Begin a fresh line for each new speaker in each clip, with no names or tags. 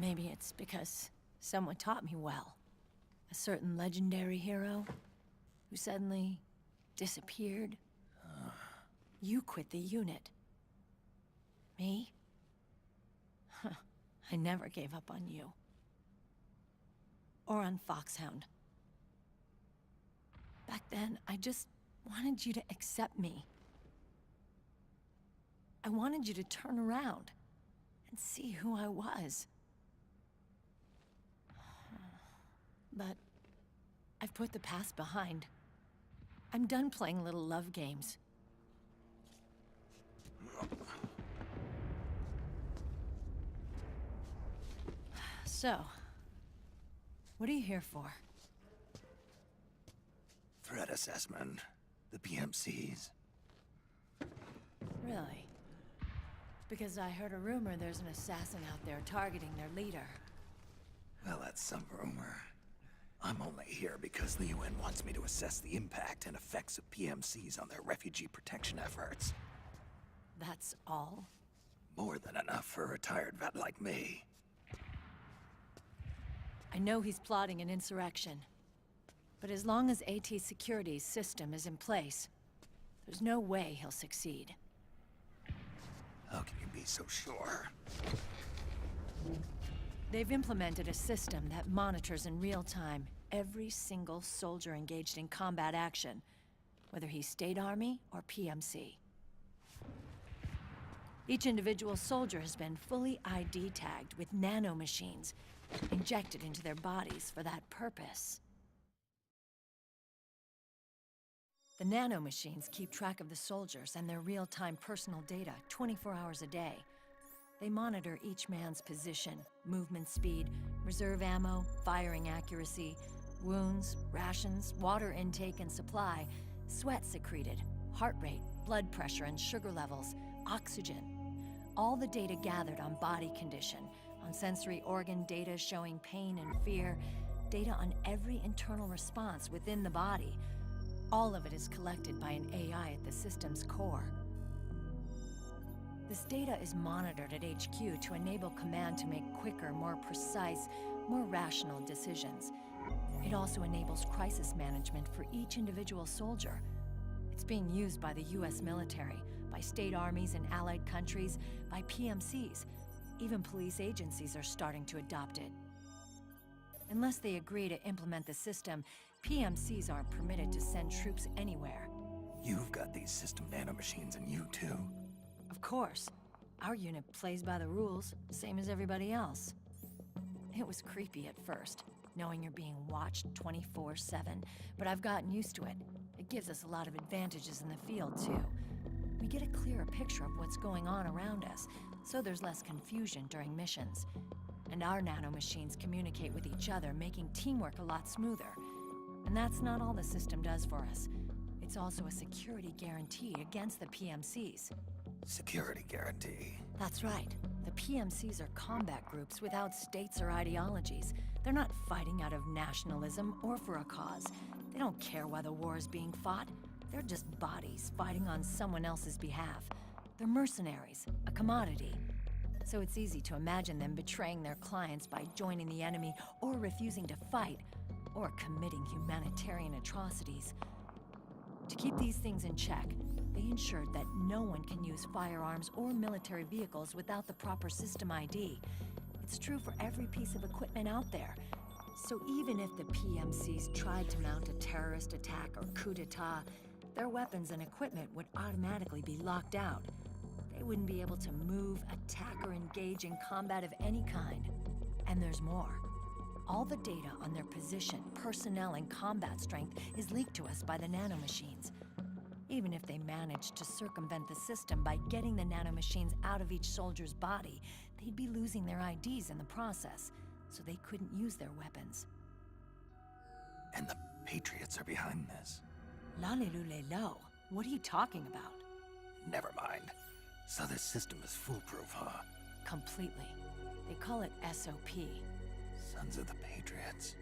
Maybe it's because someone taught me well. A certain legendary hero who suddenly disappeared. You quit the unit. Me? Huh. I never gave up on you. Or on Foxhound. Back then, I just wanted you to accept me. I wanted you to turn around and see who I was. But I've put the past behind. I'm done playing little love games. So, what are you here for?
Threat assessment. The PMCs.
Really? Because I heard a rumor there's an assassin out there targeting their leader.
Well, that's some rumor. I'm only here because the UN wants me to assess the impact and effects of PMCs on their refugee protection efforts.
That's all?
More than enough for a retired vet like me.
I know he's plotting an insurrection. But as long as AT Security's system is in place, there's no way he'll succeed.
How can you be so sure?
They've implemented a system that monitors in real time every single soldier engaged in combat action, whether he's State Army or PMC. Each individual soldier has been fully ID tagged with nanomachines injected into their bodies for that purpose. The nanomachines keep track of the soldiers and their real-time personal data 24 hours a day. They monitor each man's position, movement speed, reserve ammo, firing accuracy, wounds, rations, water intake and supply, sweat secreted, heart rate, blood pressure and sugar levels, oxygen. All the data gathered on body condition, on sensory organ data showing pain and fear, data on every internal response within the body. All of it is collected by an AI at the system's core. This data is monitored at HQ to enable command to make quicker, more precise, more rational decisions. It also enables crisis management for each individual soldier. It's being used by the US military, by state armies in allied countries, by PMCs. Even police agencies are starting to adopt it. Unless they agree to implement the system, PMCs aren't permitted to send troops anywhere.
You've got these system nanomachines in you too.
Of course. Our unit plays by the rules, same as everybody else. It was creepy at first, knowing you're being watched 24/7, but I've gotten used to it. It gives us a lot of advantages in the field, too. We get a clearer picture of what's going on around us, so there's less confusion during missions. And our nanomachines communicate with each other, making teamwork a lot smoother. And that's not all the system does for us. It's also a security guarantee against the PMCs.
Security guarantee.
That's right. The PMCs are combat groups without states or ideologies. They're not fighting out of nationalism or for a cause. They don't care why the war is being fought. They're just bodies fighting on someone else's behalf. They're mercenaries, a commodity. So it's easy to imagine them betraying their clients by joining the enemy or refusing to fight, or committing humanitarian atrocities. To keep these things in check, they ensured that no one can use firearms or military vehicles without the proper system ID. It's true for every piece of equipment out there. So even if the PMCs tried to mount a terrorist attack or coup d'etat, their weapons and equipment would automatically be locked out. They wouldn't be able to move, attack, or engage in combat of any kind. And there's more. All the data on their position, personnel, and combat strength is leaked to us by the nanomachines. Even if they managed to circumvent the system by getting the nanomachines out of each soldier's body, they'd be losing their IDs in the process, so they couldn't use their weapons.
And the Patriots are behind this.
Lalilulelo, what are you talking about?
Never mind. So this system is foolproof, huh?
Completely. They call it SOP.
Sons of the Patriots.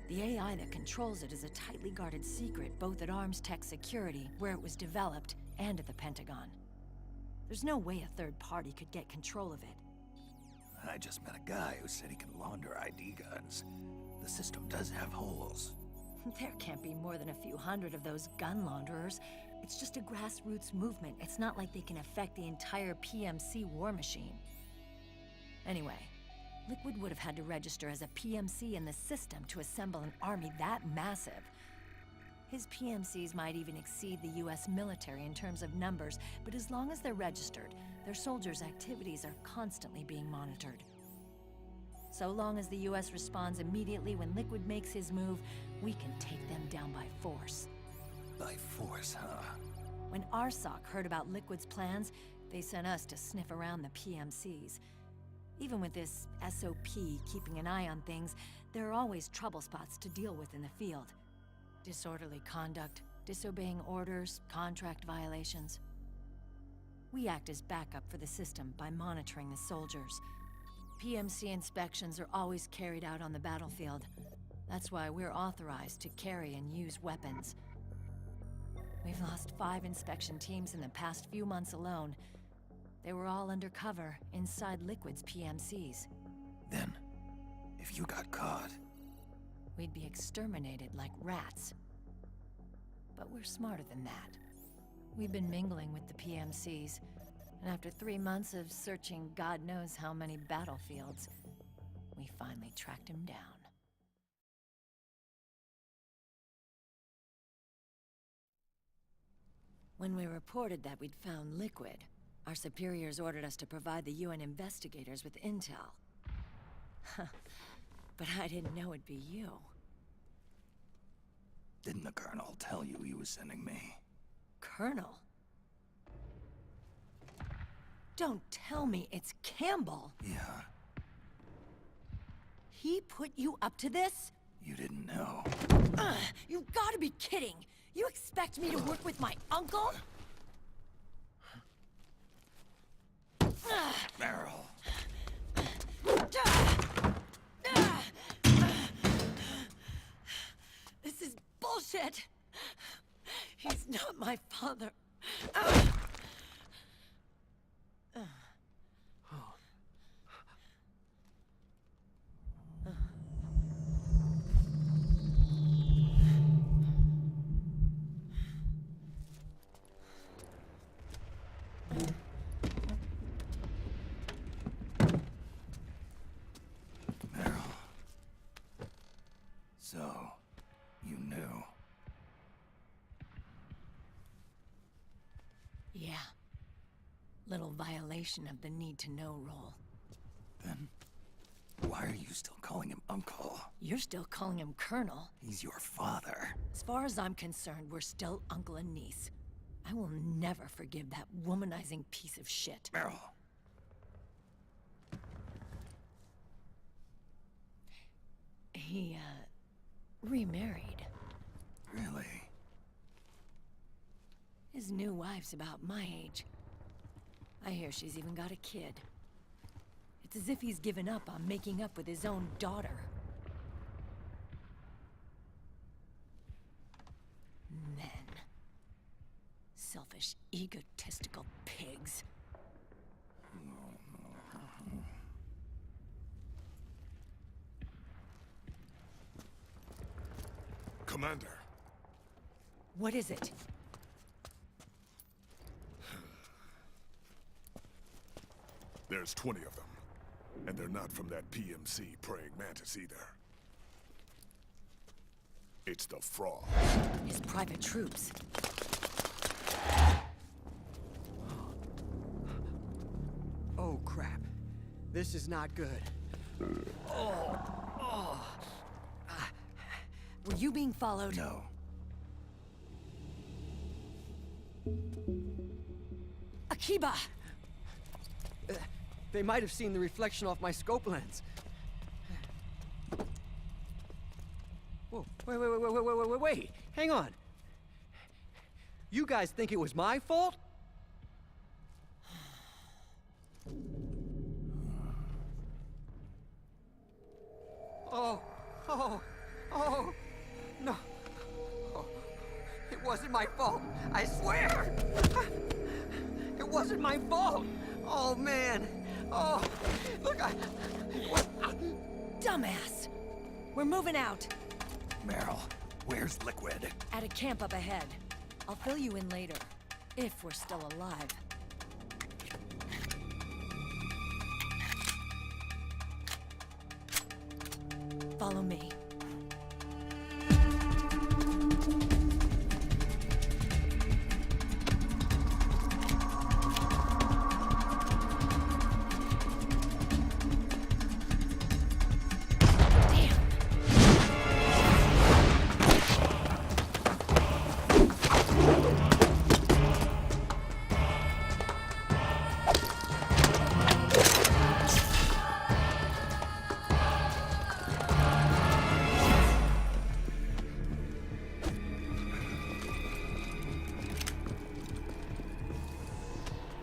The AI that controls it is a tightly guarded secret, both at Arms Tech Security, where it was developed, and at the Pentagon. There's no way a third party could get control of it.
I just met a guy who said he can launder ID guns. The system does have holes.
There can't be more than a few hundred of those gun launderers. It's just a grassroots movement. It's not like they can affect the entire PMC war machine. Anyway, Liquid would have had to register as a PMC in the system to assemble an army that massive. His PMCs might even exceed the US military in terms of numbers, but as long as they're registered, their soldiers' activities are constantly being monitored. So long as the US responds immediately when Liquid makes his move, we can take them down by force.
By force, huh?
When RSOC heard about Liquid's plans, they sent us to sniff around the PMCs. Even with this SOP keeping an eye on things, there are always trouble spots to deal with in the field. Disorderly conduct, disobeying orders, contract violations. We act as backup for the system by monitoring the soldiers. PMC inspections are always carried out on the battlefield. That's why we're authorized to carry and use weapons. We've lost 5 inspection teams in the past few months alone. They were all undercover inside Liquid's PMCs.
Then, if you got caught...
We'd be exterminated like rats. But we're smarter than that. We've been mingling with the PMCs, and after 3 months of searching God knows how many battlefields, we finally tracked him down. When we reported that we'd found Liquid, our superiors ordered us to provide the UN investigators with intel. But I didn't know it'd be you.
Didn't the Colonel tell you he was sending me?
Colonel? Don't tell me it's Campbell!
Yeah.
He put you up to this?
You didn't know.
You've gotta be kidding! You expect me to work with my uncle?
Meryl.
This is bullshit! He's not my father.
Meryl. So, you knew.
Yeah. Little violation of the need-to-know rule.
Then, why are you still calling him Uncle?
You're still calling him Colonel.
He's your father.
As far as I'm concerned, we're still uncle and niece. I will never forgive that womanizing piece of shit.
Meryl.
He, remarried.
Really?
His new wife's about my age. I hear she's even got a kid. It's as if he's given up on making up with his own daughter. Men. Selfish, egotistical pigs.
Commander.
What is it?
There's 20 of them. And they're not from that PMC praying mantis either. It's the Frog.
His private troops.
Oh, crap. This is not good.
Were you being followed?
No.
Akiba!
They might have seen the reflection off my scope lens. Whoa, wait. Hang on. You guys think it was my fault? Oh, no. Oh, it wasn't my fault, I swear! It wasn't my fault! Oh, man. Oh, look,
Dumbass! We're moving out.
Meryl, where's Liquid?
At a camp up ahead. I'll fill you in later. If we're still alive. Follow me.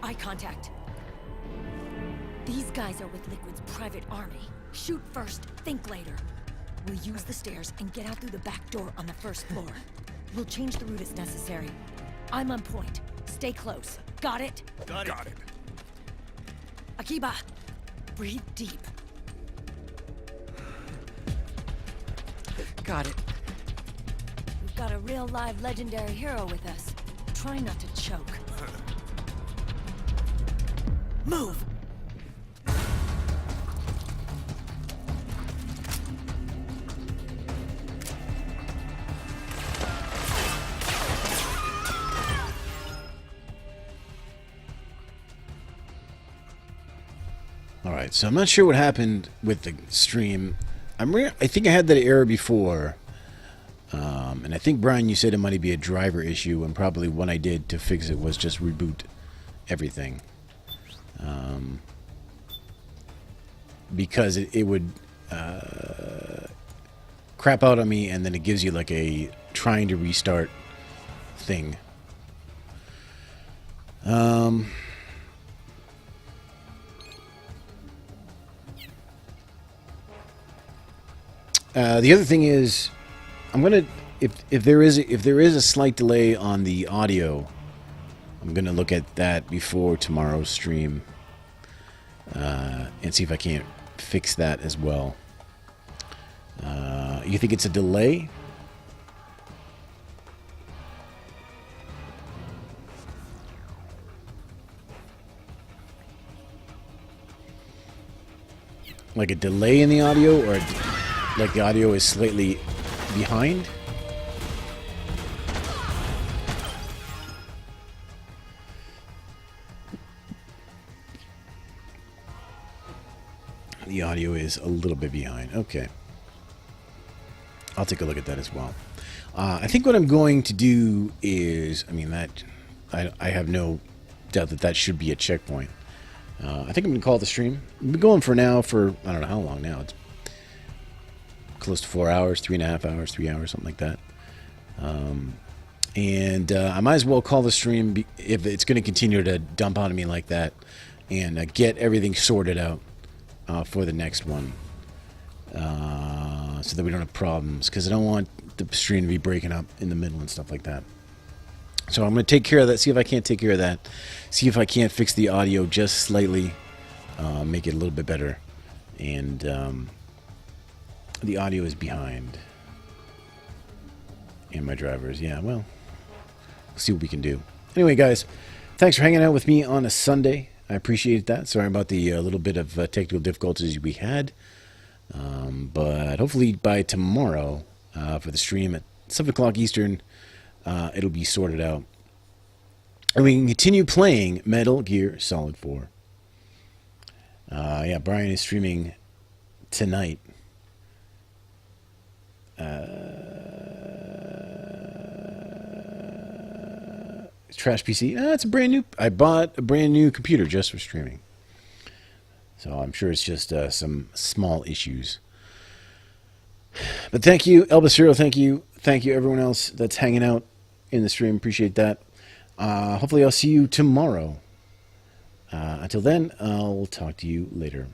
Eye contact. These guys are with Liquid's private army. Shoot first, think later. We'll use the stairs and get out through the back door on the first floor. We'll change the route as necessary. I'm on point. Stay close. Got it?
Got it.
Akiba, breathe deep.
got it.
We've got a real live legendary hero with us. Try not to choke. Move!
Alright, so I'm not sure what happened with the stream. I think I had that error before. And I think, Brian, you said it might be a driver issue, and probably what I did to fix it was just reboot everything. Because it would crap out on me, and then it gives you like a trying to restart thing. The other thing is, I'm gonna if there is a slight delay on the audio, I'm gonna look at that before tomorrow's stream and see if I can't fix that as well. You think it's a delay? Like a delay in the audio, or like the audio is slightly behind? The audio is a little bit behind. Okay. I'll take a look at that as well. I think what I'm going to do is, I mean, that I have no doubt that that should be a checkpoint. I think I'm going to call it the stream. We've been going for now for, I don't know how long now. It's close to 4 hours, 3.5 hours, 3 hours, something like that. And I might as well call the stream if it's going to continue to dump onto me like that, and get everything sorted out for the next one, so that we don't have problems, because I don't want the stream to be breaking up in the middle and stuff like that. So I'm going to take care of that, see if I can't take care of that, see if I can't fix the audio just slightly, make it a little bit better. And the audio is behind. And my drivers, yeah, well, we'll see what we can do. Anyway, guys, thanks for hanging out with me on a Sunday. I appreciate that. Sorry about the little bit of technical difficulties we had. But hopefully by tomorrow, for the stream at 7 o'clock Eastern, it'll be sorted out. And we can continue playing Metal Gear Solid 4. Yeah, Brian is streaming tonight. Trash PC. It's a brand new. I bought a brand new computer just for streaming. So I'm sure it's just some small issues. But thank you, Elvis Hero. Thank you everyone else that's hanging out in the stream. Appreciate that. Hopefully I'll see you tomorrow. Until then, I'll talk to you later.